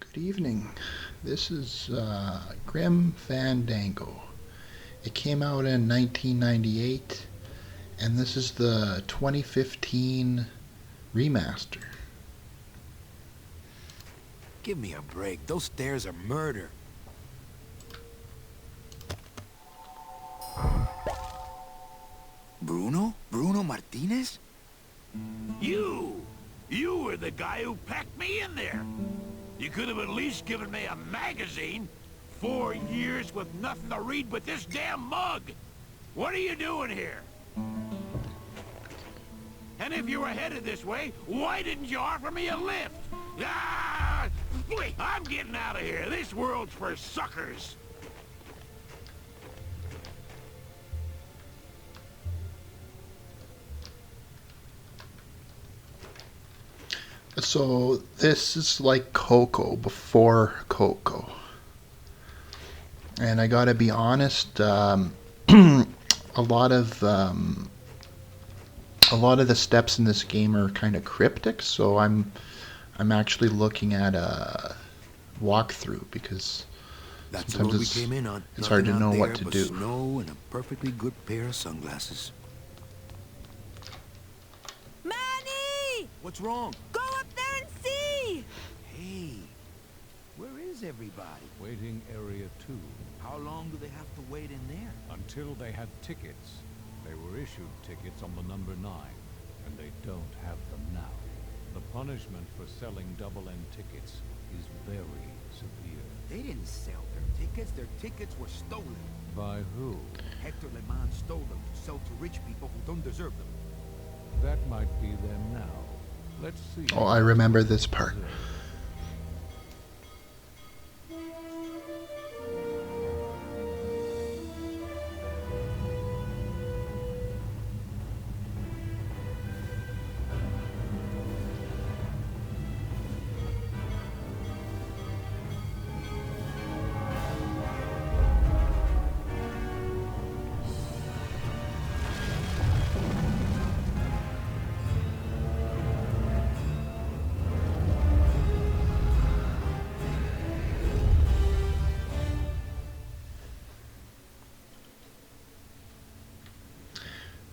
Good evening. This is Grim Fandango. It came out in 1998, and this is the 2015 remaster. Give me a break. Those stairs are murder. Bruno? Bruno Martinez? You! You were the guy who packed me in there! You could have at least given me a magazine. 4 years with nothing to read but this damn mug! What are you doing here? And if you were headed this way, why didn't you offer me a lift? Ah! Wait, I'm getting out of here. This world's for suckers. So this is like Coco before Coco. And I gotta be honest, a lot of the steps in this game are kind of cryptic, so I'm actually looking at a walkthrough because That's the sometimes road we came in on. it's hard to Nothing out know what there to but do. Snow and a perfectly good pair of sunglasses. Manny! What's wrong? Go up there and see! Hey, where is everybody? Waiting area 2. How long do they have to wait in there? Until they had tickets. They were issued tickets on the number 9, and they don't have them now. The punishment for selling double-end tickets is very severe. They didn't sell their tickets. Their tickets were stolen. By who? Hector Le Mans stole them to sell to rich people who don't deserve them. That might be them now. Let's see. Oh, I remember this part.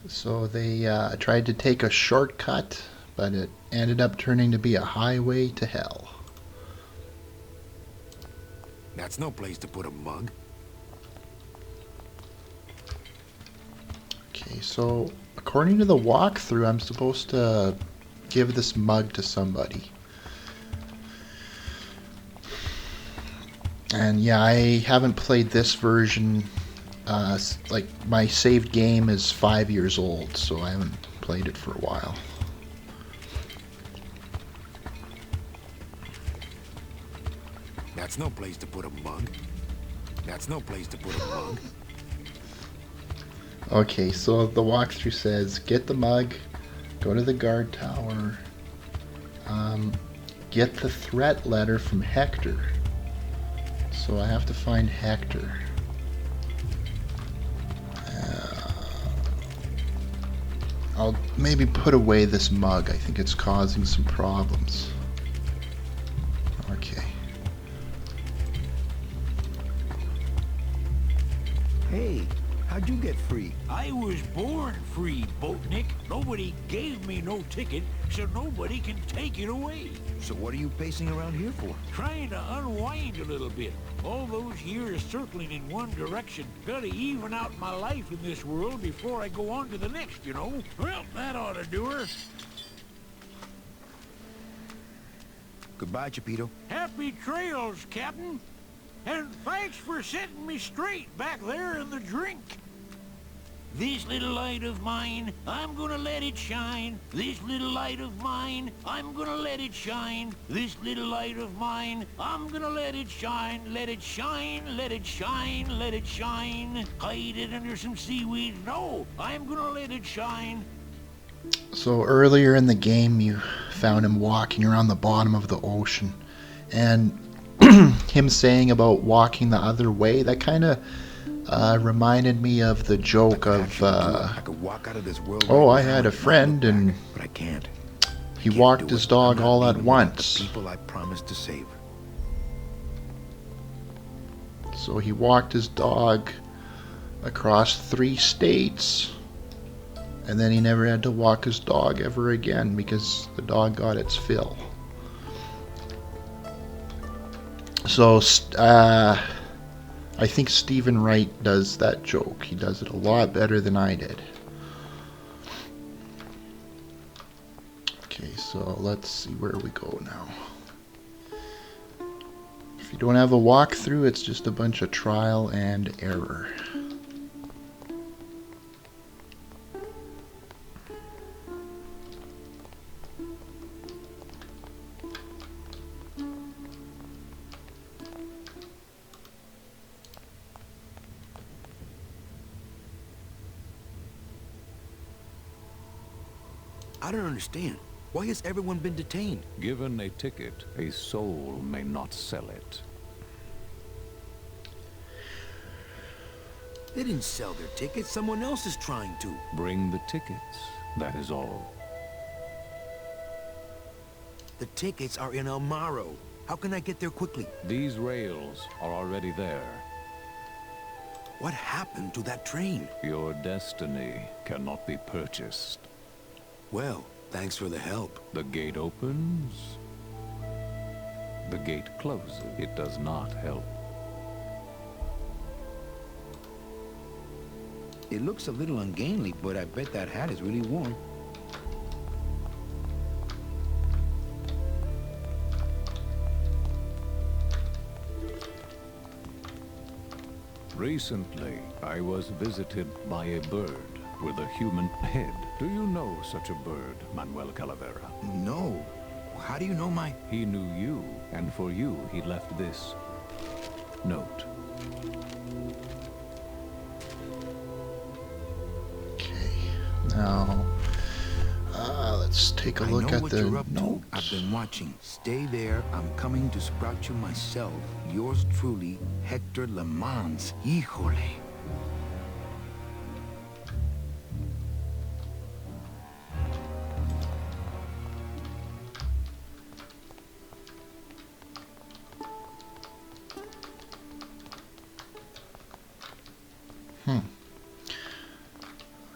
So they tried to take a shortcut, but it ended up turning to be a highway to hell. That's no place to put a mug. Okay, so according to the walkthrough, I'm supposed to give this mug to somebody. And yeah, I haven't played this version. Like, my saved game is 5 years old, so I haven't played it for a while. That's no place to put a mug. That's no place to put a mug. Okay, so the walkthrough says, get the mug, go to the guard tower, get the threat letter from Hector. So I have to find Hector. I'll maybe put away this mug. I think it's causing some problems. Okay. Hey, how'd you get free? I was born free, Boatnik. Nobody gave me no ticket, so nobody can take it away. So what are you pacing around here for? Trying to unwind a little bit. All those years circling in one direction. Gotta even out my life in this world before I go on to the next, you know? Well, that ought to do her. Goodbye, Chapito. Happy trails, Captain. And thanks for setting me straight back there in the drink. This little light of mine, I'm gonna let it shine. This little light of mine, I'm gonna let it shine. This little light of mine, I'm gonna let it shine. Let it shine, let it shine, let it shine. Hide it under some seaweed. No, I'm gonna let it shine. So earlier in the game, you found him walking around the bottom of the ocean. And him saying about walking the other way, that kind of reminded me of the joke of, I could walk out of this world oh, right I now had a and not friend look and back, but I can't. he Can't walked do his it. dog I'm not all at leaving without once. The people I promised to save. So he walked his dog across 3 states, and then he never had to walk his dog ever again because the dog got its fill. So I think Stephen Wright does that joke. He does it a lot better than I did. Okay, so let's see where we go now. If you don't have a walkthrough, it's just a bunch of trial and error. I don't understand. Why has everyone been detained? Given a ticket, a soul may not sell it. They didn't sell their tickets. Someone else is trying to. Bring the tickets, that is all. The tickets are in El Morro. How can I get there quickly? These rails are already there. What happened to that train? Your destiny cannot be purchased. Well, thanks for the help. The gate opens. The gate closes. It does not help. It looks a little ungainly, but I bet that hat is really warm. Recently, I was visited by a bird with a human head. Do you know such a bird, Manuel Calavera? No. How do you know my... He knew you, and for you, he left this note. Okay, now let's take a I look know at what the you're up to. notes. I've been watching. Stay there. I'm coming to sprout you myself. Yours truly, Hector Le Mans. Híjole.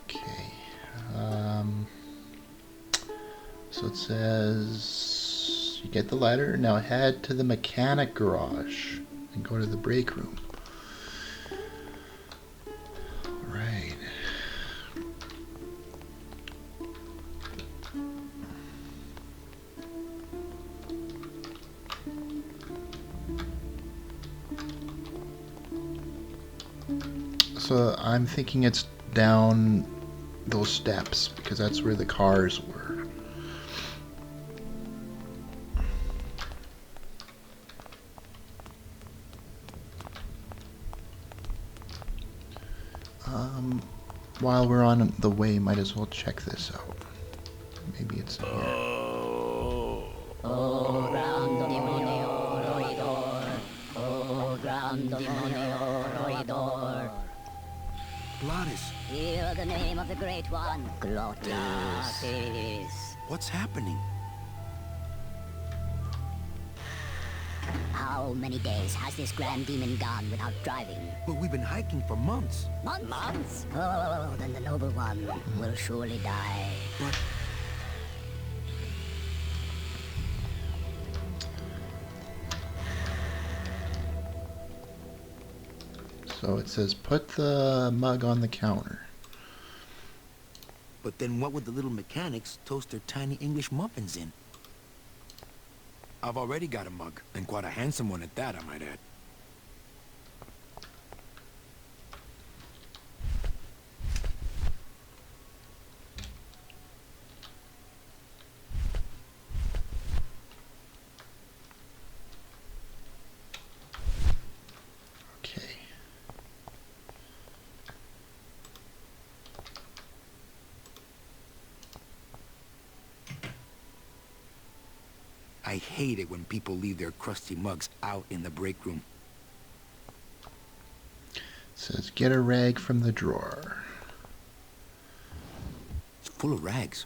Okay. So it says you get the letter. Now head to the mechanic garage and go to the break room. All right. So I'm thinking it's down those steps because that's where the cars were. While we're on the way, might as well check this out. Maybe it's in here. Glottis, Hear the name of the Great One, Glottis. what's happening? How many days has this grand demon gone without driving? But we've been hiking for months. Months? Oh, then the noble one will surely die. But So it says put the mug on the counter. then what would the little mechanics toast their tiny English muffins in? I've already got a mug, and quite a handsome one at that, I might add. Okay. I hate it when people leave their crusty mugs out in the break room. It says get a rag from the drawer. It's full of rags.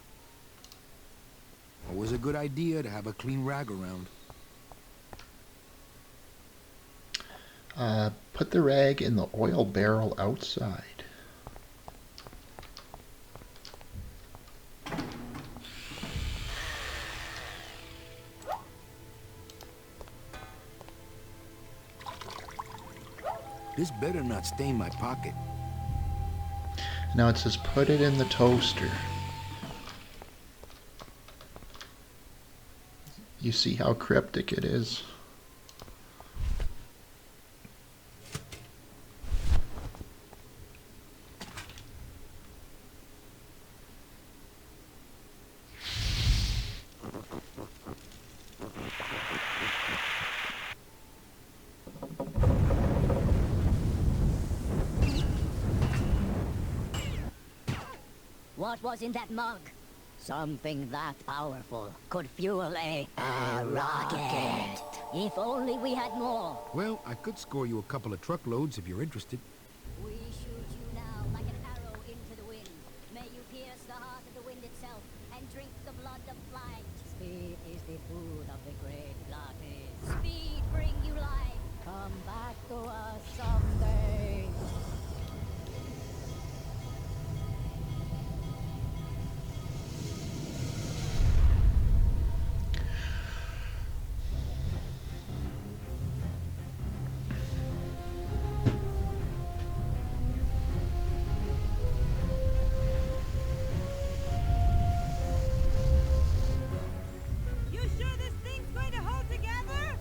Always a good idea to have a clean rag around. Put the rag in the oil barrel outside. This better not stain my pocket. Now it says put it in the toaster. You see how cryptic it is? What was in that mug? Something that powerful could fuel a rocket. If only we had more. Well, I could score you a couple of truckloads if you're interested. We shoot you now like an arrow into the wind. May you pierce the heart of the wind itself and drink the blood of flight. Speed is the food of the great blooded. Speed bring you life. Come back to us someday. You sure this thing's going to hold together?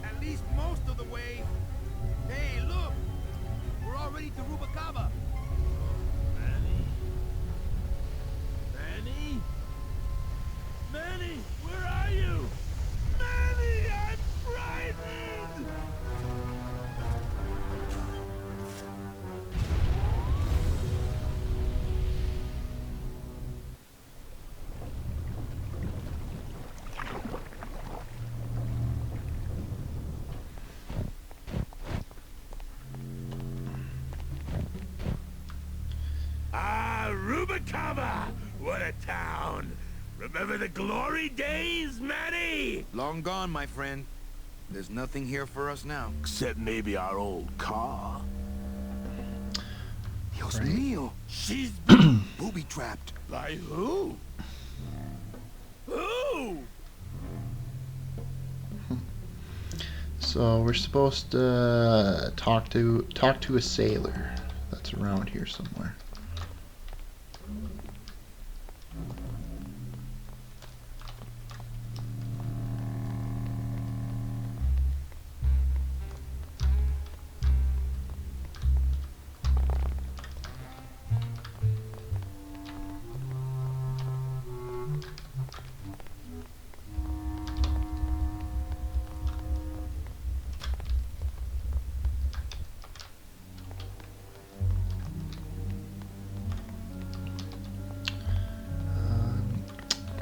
At least most of the way. Hey, look! We're already to Rubacava. Manny? Manny? Manny, where are you? Manny, I'm frightened! Ah, Rubacava! What a town! Remember the glory days, Manny? Long gone, my friend. There's nothing here for us now. Except maybe our old car. Dios Right. mío! She's Booby-trapped. by who? Who? So we're supposed to talk to a sailor that's around here somewhere.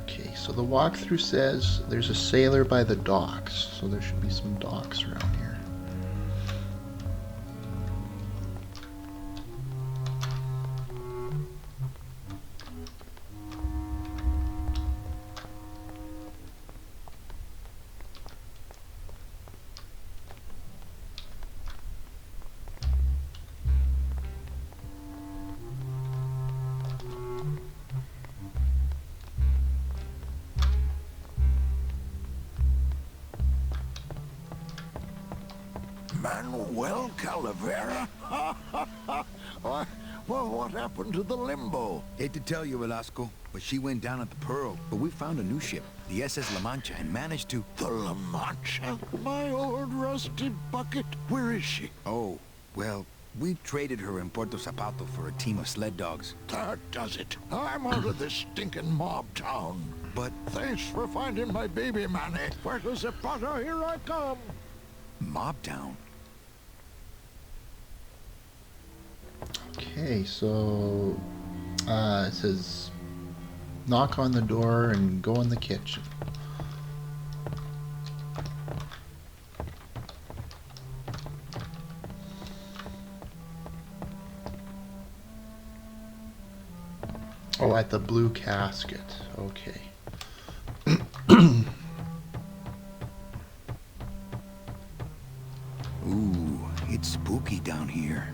Okay, so the walkthrough says there's a sailor by the docks, so there should be some docks around here. Manuel Calavera? Well, what happened to the Limbo? Hate to tell you, Velasco, but she went down at the Pearl. But we found a new ship, the SS La Mancha, and managed to... The La Mancha? My old rusted bucket. Where is she? Oh, well, we traded her in Puerto Zapato for a team of sled dogs. That does it. I'm out of this stinking mob town. But Thanks for finding my baby, Manny. Puerto Zapato, here I come. Mob Town? Okay, so it says knock on the door and go in the kitchen. Oh, at the blue casket. Okay. Ooh, Spooky down here.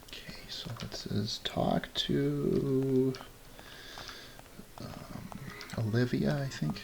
Okay, so it says talk to Olivia, I think.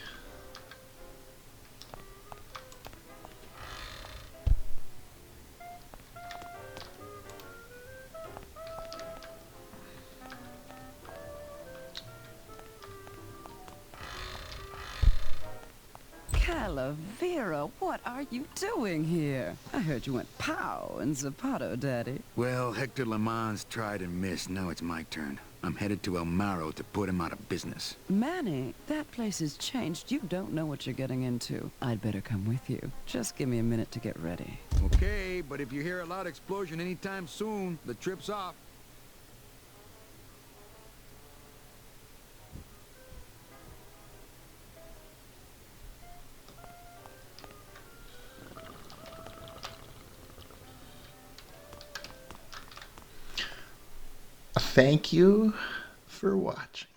Calavera, what are you doing here? I heard you went pow in Zapato, Daddy. Well, Hector LeMans tried and missed. Now it's my turn. I'm headed to El Maro to put him out of business. Manny, that place has changed. You don't know what you're getting into. I'd better come with you. Just give me a minute to get ready. Okay, but if you hear a loud explosion anytime soon, the trip's off. Thank you for watching.